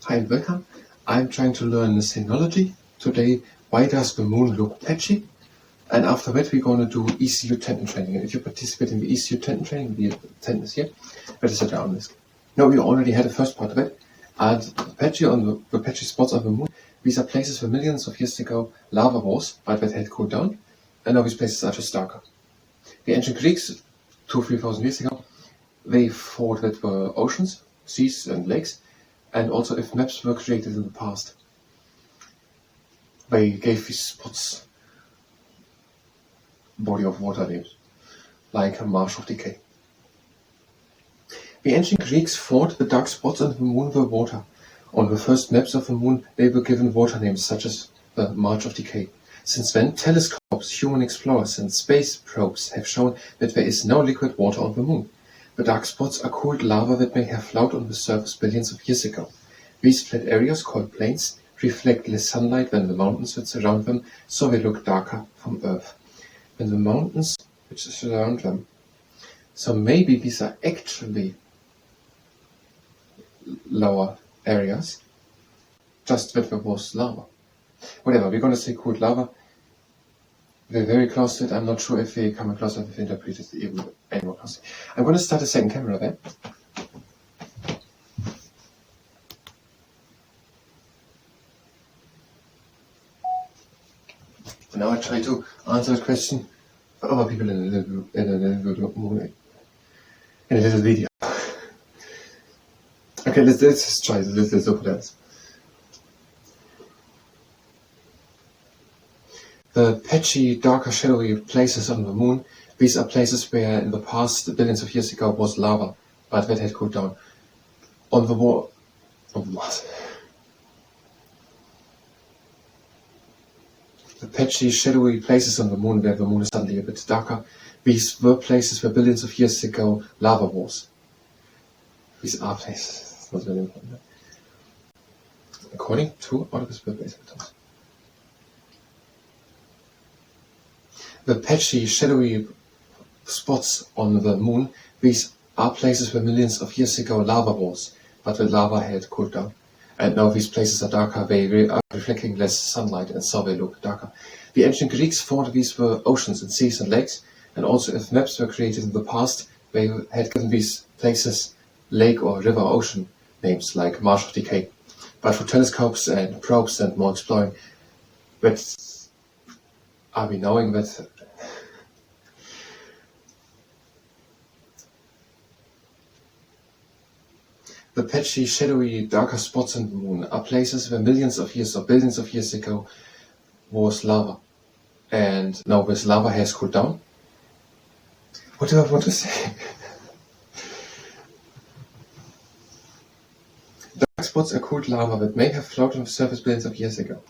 Hi and welcome. I'm trying to learn Selenology. Today, why does the moon look patchy? And after that, we're going to do ECU Tendon Training. And if you participate in the ECU Tendon Training, the tendon is here, that is a down risk. Now, we already had the first part of it. And the patchy spots on the moon, these are places where millions of years ago lava was, but that had cooled down. And now these places are just darker. The ancient Greeks, 2,000–3,000 years ago, they thought that were oceans, seas and lakes. And also if maps were created in the past, they gave these spots body of water names, like a marsh of decay. The ancient Greeks thought the dark spots on the moon were water. On the first maps of the moon, they were given water names such as the marsh of decay. Since then, telescopes, human explorers and space probes have shown that there is no liquid water on the moon. The dark spots are cooled lava that may have flowed on the surface billions of years ago. These flat areas, called plains, reflect less sunlight than the mountains that surround them, so they look darker from Earth than the mountains which surround them. So maybe these are actually lower areas, just that there was lava. Whatever, we're going to say cooled lava. We're very close to it. I'm not sure if we come across it, if we interpret it even any more closely. I'm going to start a second camera there. Now I try to answer a question for other people in a little video. Okay, let's just try this. Let's look at this. The patchy, darker, shadowy places on the moon, these are places where in the past, billions of years ago, was lava, but that had cooled down. On the wall of Mars. The patchy, shadowy places on the moon where the moon is suddenly a bit darker, these were places where billions of years ago lava was. These are places. It's not very important. According to Articles per base atoms. The patchy, shadowy spots on the moon, these are places where millions of years ago lava was, but the lava had cooled down. And now these places are darker, they are reflecting less sunlight, and so they look darker. The ancient Greeks thought these were oceans and seas and lakes, and also if maps were created in the past, they had given these places lake or river or ocean names, like marsh of decay. But for telescopes and probes and more exploring, are we knowing that the patchy, shadowy, darker spots on the moon are places where millions of years or billions of years ago was lava. And now this lava has cooled down. What do I want to say? Dark spots are cooled lava that may have flowed on the surface billions of years ago.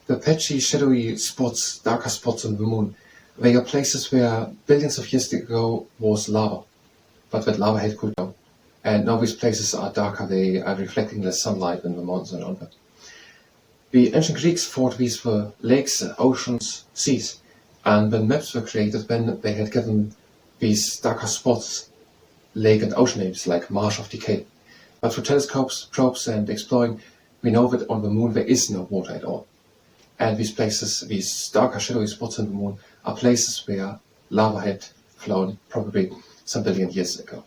The patchy, shadowy spots, darker spots on the moon, they are places where billions of years ago was lava, but that lava had cooled down. And now these places are darker, they are reflecting less sunlight than the mountains around them. The ancient Greeks thought these were lakes, oceans, seas, and when maps were created, then they had given these darker spots lake and ocean names, like marsh of decay. But for telescopes, probes and exploring, we know that on the moon there is no water at all. And these places, these darker shadowy spots on the moon, are places where lava had flown probably some billion years ago.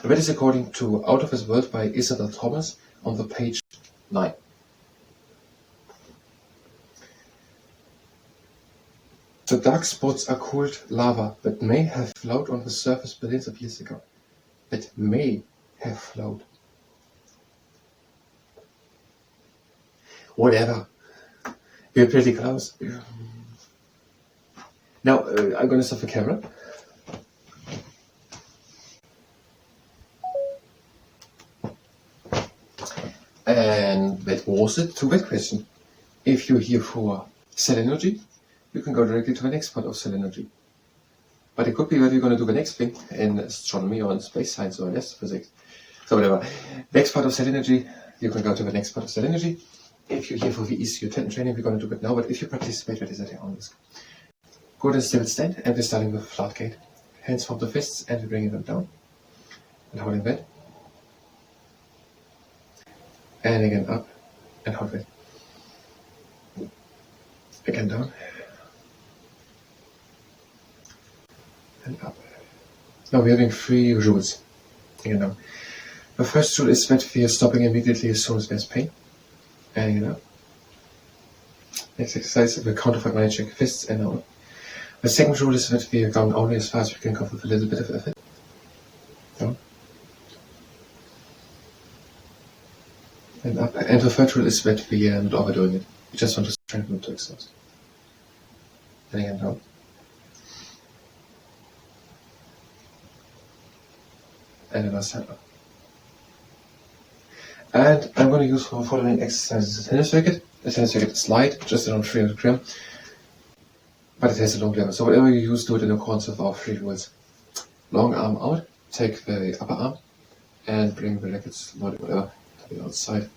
And that is according to Out of This World by Isabel Thomas on the page 9. The dark spots are cooled lava that may have flowed on the surface billions of years ago. That may have flowed. Whatever. We're pretty close. Now, I'm going to stop the camera. And that was it to that question. If you're here for Selenology, you can go directly to the next part of Selenology. But it could be that you're going to do the next thing in astronomy or in space science or in astrophysics. So whatever. Next part of Selenology, you can go to the next part of Selenology. If you're here for the ECU Tendon Training, we're going to do it now, but if you participate, that is at your own risk. Go to the stable stand, and we're starting with flat gait. hands from the fists, and we're bringing them down and holding that. And again up and hold that. Again down and up. Now we're having 3 rules. Again down. The first rule is that we are stopping immediately as soon as there's pain. And again up. Next exercise, we'll counterfeit managing fists and down. The second rule is that we are going only as far as we can go with a little bit of effort. Down. And up. And the third rule is that we are not overdoing it. We just want to strengthen to exhaust. And again down. And the last side up. And I'm going to use for the following exercises a tennis circuit. The tennis circuit is light, just around 300 grams, but it has a long level. So whatever you use, do it in accordance with our 3 rules. Long arm out, take the upper arm, and bring the rackets, whatever, to the outside,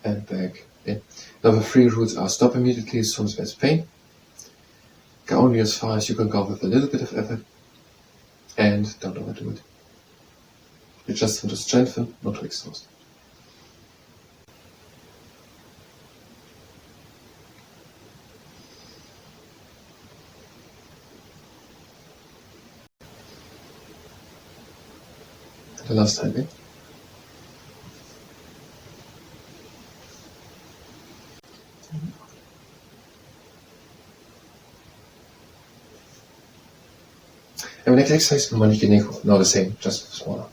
and back in. Now the 3 rules are: stop immediately as soon as there's pain, go only as far as you can go with a little bit of effort, and don't overdo it. You just want to strengthen, not to exhaust. The last time in. And the next exercise, Maniki Neko, not the same, just smaller.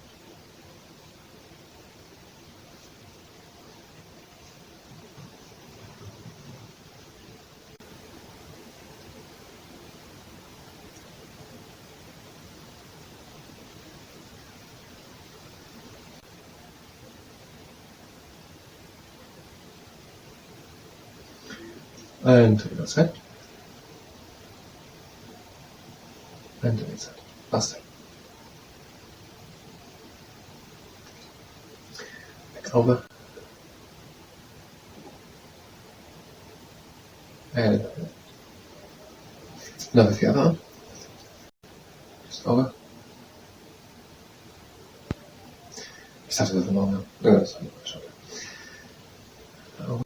And to the other side. And to the other side. Last time. Back over. And now with the other arm. Just over. We started with the long arm. No, that's not much. Over.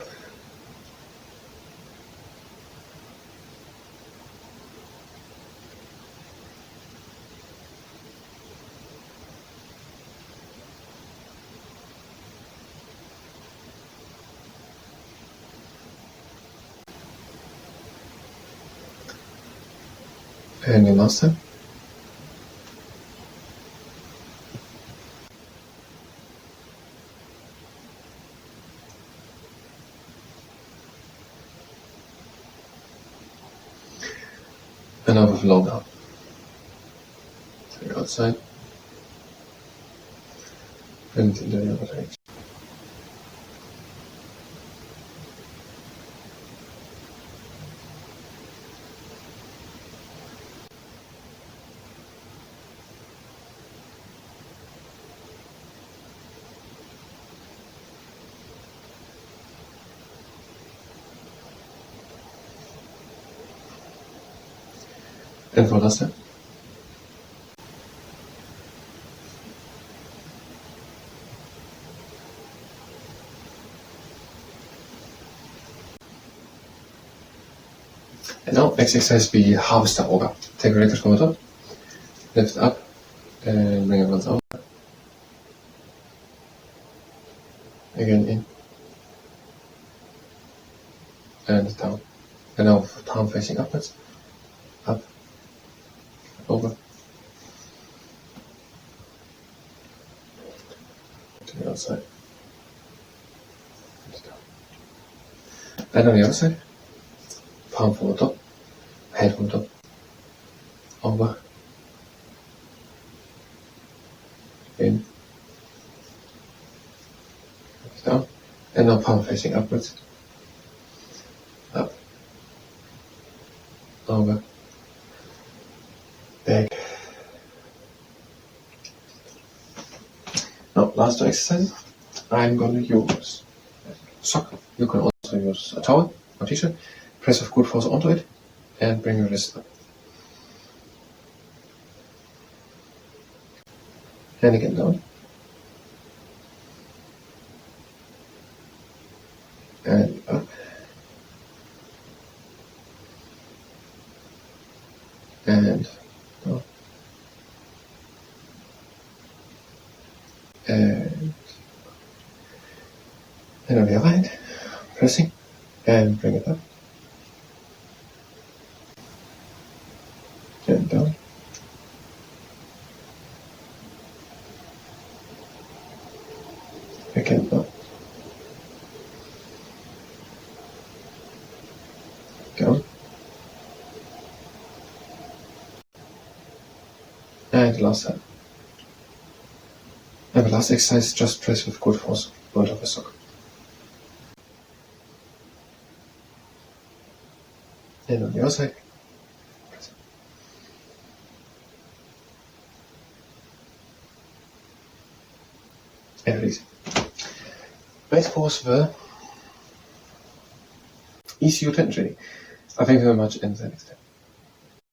And the last time. And now with the long arm. Take it outside. And in the other direction. And for last time. And now next exercise be harvester over. Take a racket from the top, lift up, and bring it once over. Again in. And down. And now palm facing upwards. Up. Over. To the other side. And down. And on the other side. Palm from the top. Head from the top. Over. In. Down. And now palm facing upwards. Up. Over. Back. Now, last 2 exercises. I'm going to use a sock. You can also use a towel or t-shirt. Press with good force onto it and bring your wrist up. And again down. And up. And down. And on the other hand, pressing and bring it up. And down. Again up. Down. And last time. And the last exercise, just press with good force out of the sock. And on the other side, press. And release. That was the ECU Tendon Training. I thank you very much and the next time.